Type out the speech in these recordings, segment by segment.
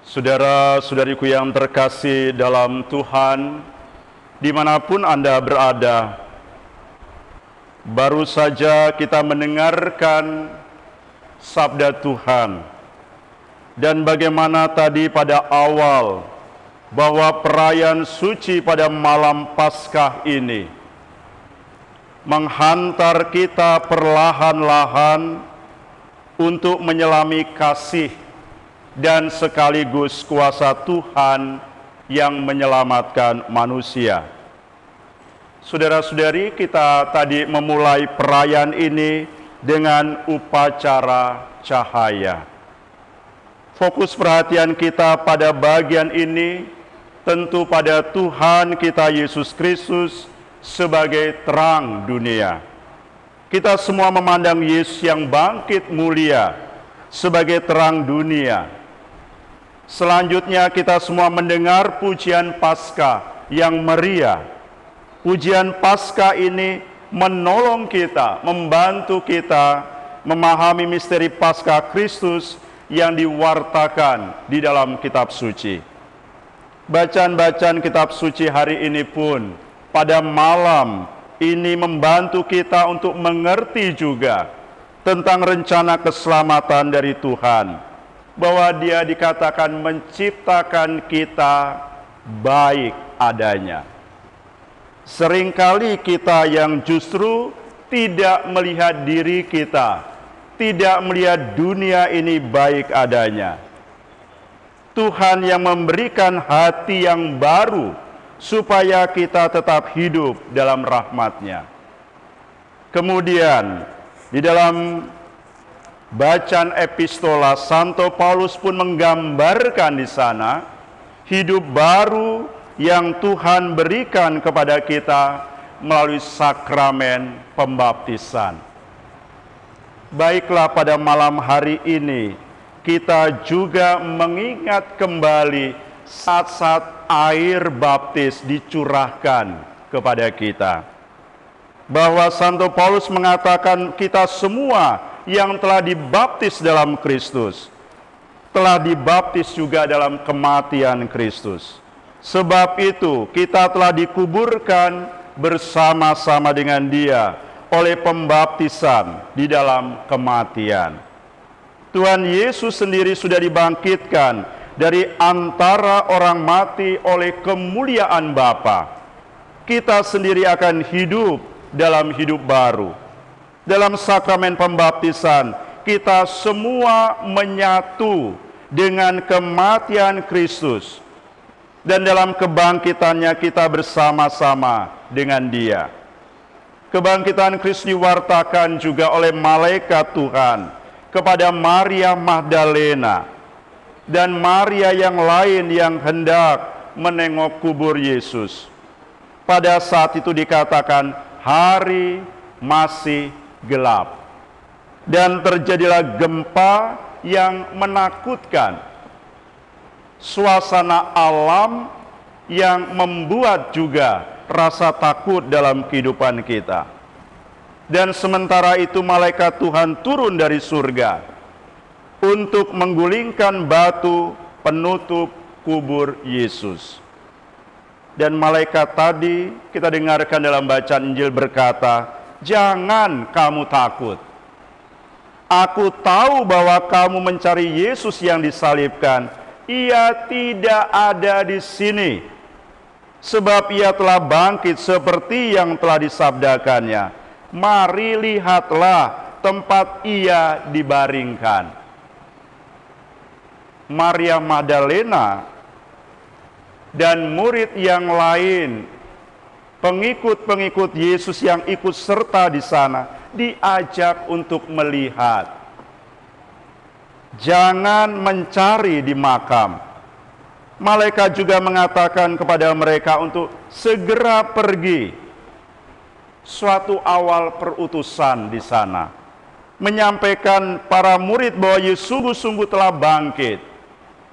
Saudara-saudariku yang terkasih dalam Tuhan, dimanapun Anda berada, baru saja kita mendengarkan sabda Tuhan. Dan bagaimana tadi pada awal, bahwa perayaan suci pada malam Paskah ini menghantar kita perlahan-lahan untuk menyelami kasih dan sekaligus kuasa Tuhan yang menyelamatkan manusia. Saudara-saudari, kita tadi memulai perayaan ini dengan upacara cahaya. Fokus perhatian kita pada bagian ini tentu pada Tuhan kita Yesus Kristus sebagai terang dunia. Kita semua memandang Yesus yang bangkit mulia sebagai terang dunia. Selanjutnya kita semua mendengar pujian Paskah yang meriah. Pujian Paskah ini menolong kita, membantu kita memahami misteri Paskah Kristus yang diwartakan di dalam kitab suci. Bacaan-bacaan kitab suci hari ini pun pada malam ini membantu kita untuk mengerti juga tentang rencana keselamatan dari Tuhan, bahwa Dia dikatakan menciptakan kita baik adanya. Seringkali kita yang justru tidak melihat diri kita, tidak melihat dunia ini baik adanya. Tuhan yang memberikan hati yang baru supaya kita tetap hidup dalam rahmat-Nya. Kemudian di dalam bacaan epistola, Santo Paulus pun menggambarkan di sana hidup baru yang Tuhan berikan kepada kita melalui sakramen pembaptisan. Baiklah, pada malam hari ini kita juga mengingat kembali saat-saat air baptis dicurahkan kepada kita, bahwa Santo Paulus mengatakan kita semua yang telah dibaptis dalam Kristus telah dibaptis juga dalam kematian Kristus. Sebab itu kita telah dikuburkan bersama-sama dengan Dia oleh pembaptisan di dalam kematian. Tuhan Yesus sendiri sudah dibangkitkan dari antara orang mati oleh kemuliaan Bapa. Kita sendiri akan hidup dalam hidup baru. Dalam sakramen pembaptisan, kita semua menyatu dengan kematian Kristus. Dan dalam kebangkitannya kita bersama-sama dengan Dia. Kebangkitan Kristus diwartakan juga oleh malaikat Tuhan kepada Maria Magdalena dan Maria yang lain yang hendak menengok kubur Yesus. Pada saat itu dikatakan hari masih gelap dan terjadilah gempa yang menakutkan. Suasana alam yang membuat juga rasa takut dalam kehidupan kita. Dan sementara itu malaikat Tuhan turun dari surga untuk menggulingkan batu penutup kubur Yesus. Dan malaikat tadi kita dengarkan dalam bacaan Injil berkata, "Jangan kamu takut. Aku tahu bahwa kamu mencari Yesus yang disalibkan. Ia tidak ada di sini. Sebab Ia telah bangkit seperti yang telah disabdakannya. Mari lihatlah tempat Ia dibaringkan." Maria Magdalena dan murid yang lain, pengikut-pengikut Yesus yang ikut serta di sana, diajak untuk melihat. Jangan mencari di makam. Malaikat juga mengatakan kepada mereka untuk segera pergi. Suatu awal perutusan di sana, menyampaikan para murid bahwa Yesus sungguh-sungguh telah bangkit,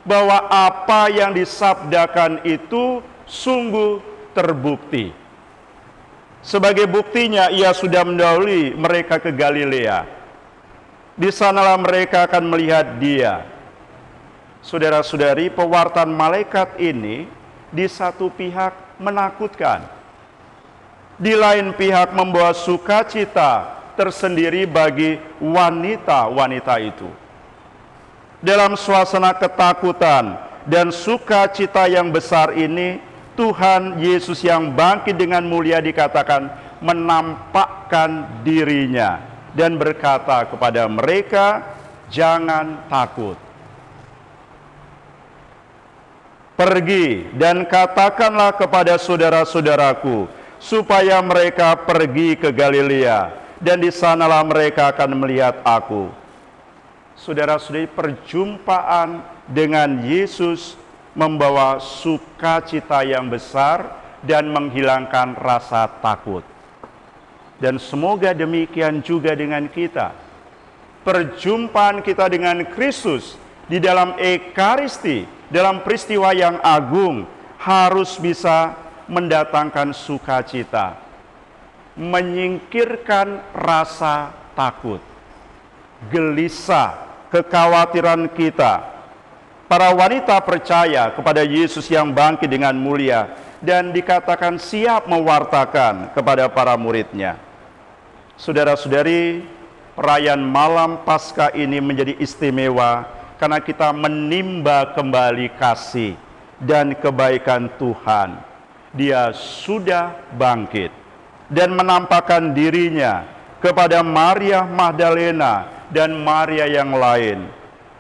bahwa apa yang disabdakan itu sungguh terbukti. Sebagai buktinya, Ia sudah mendahului mereka ke Galilea. Di sanalah mereka akan melihat Dia. Saudara-saudari, pewartaan malaikat ini di satu pihak menakutkan, di lain pihak membawa sukacita tersendiri bagi wanita-wanita itu. Dalam suasana ketakutan dan sukacita yang besar ini, Tuhan Yesus yang bangkit dengan mulia dikatakan menampakkan dirinya dan berkata kepada mereka, jangan takut. Pergi dan katakanlah kepada saudara-saudaraku supaya mereka pergi ke Galilea, dan di sanalah mereka akan melihat aku. Saudara-saudari, perjumpaan dengan Yesus membawa sukacita yang besar dan menghilangkan rasa takut. Dan semoga demikian juga dengan kita. Perjumpaan kita dengan Kristus di dalam Ekaristi, dalam peristiwa yang agung, harus bisa mendatangkan sukacita, menyingkirkan rasa takut, gelisah, kekhawatiran kita. Para wanita percaya kepada Yesus yang bangkit dengan mulia dan dikatakan siap mewartakan kepada para muridnya. Saudara-saudari, perayaan malam Paskah ini menjadi istimewa karena kita menimba kembali kasih dan kebaikan Tuhan. Dia sudah bangkit dan menampakkan dirinya kepada Maria Magdalena dan Maria yang lain.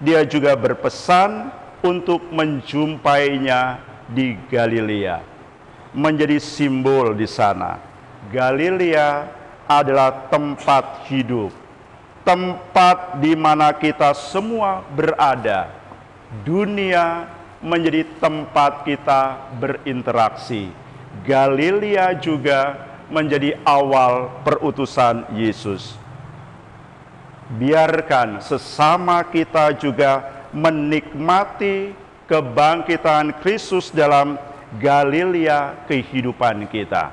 Dia juga berpesan untuk menjumpainya di Galilea, menjadi simbol di sana. Galilea adalah tempat hidup, tempat di mana kita semua berada. Dunia menjadi tempat kita berinteraksi. Galilea juga menjadi awal perutusan Yesus. Biarkan sesama kita juga menikmati kebangkitan Kristus dalam Galilea kehidupan kita.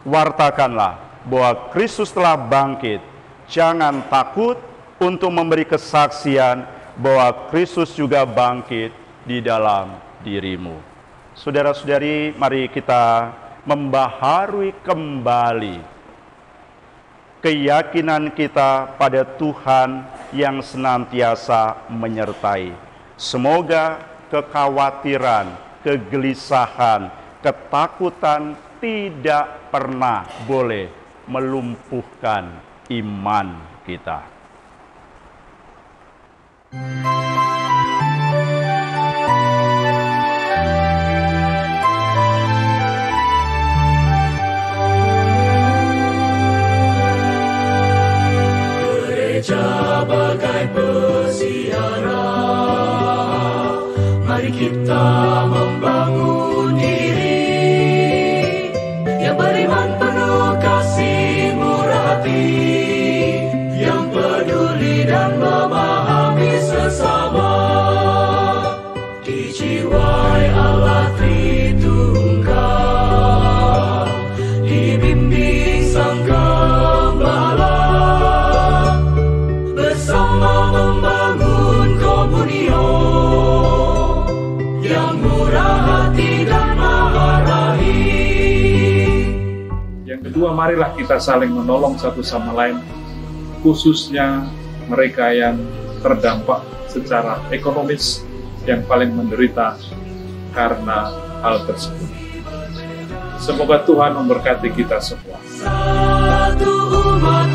Wartakanlah bahwa Kristus telah bangkit. Jangan takut untuk memberi kesaksian bahwa Kristus juga bangkit di dalam dirimu. Saudara-saudari, mari kita membaharui kembali keyakinan kita pada Tuhan yang senantiasa menyertai. Semoga kekhawatiran, kegelisahan, ketakutan tidak pernah boleh melumpuhkan iman kita. Gereja bagai peziarah, mari kita membangun diri yang beriman penuh kasih murah hati, yang peduli dan memahami sesama, dijiwai Allah Tritunggal, dibimbing Sang Gembala, bersama membangun komunion yang murah hati dan marahim. Yang kedua, marilah kita saling menolong satu sama lain, khususnya mereka yang terdampak secara ekonomis, yang paling menderita karena hal tersebut. Semoga Tuhan memberkati kita semua. Satu umat